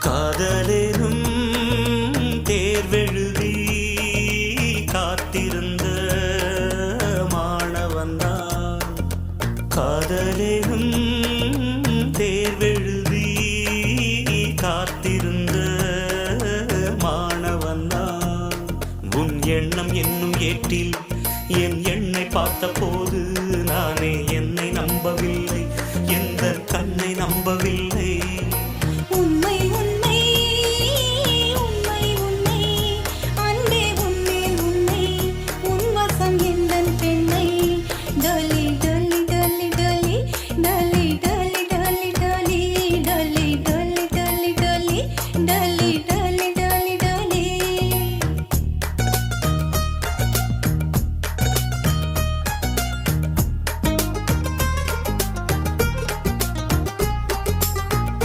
காதலேனும் தேர்வெழுதி காத்திருந்த மாணவன்தான். காதலேனும் தேர்வெழுதி காத்திருந்த மாணவன்தான். உன் எண்ணம் என்னும் ஏட்டில்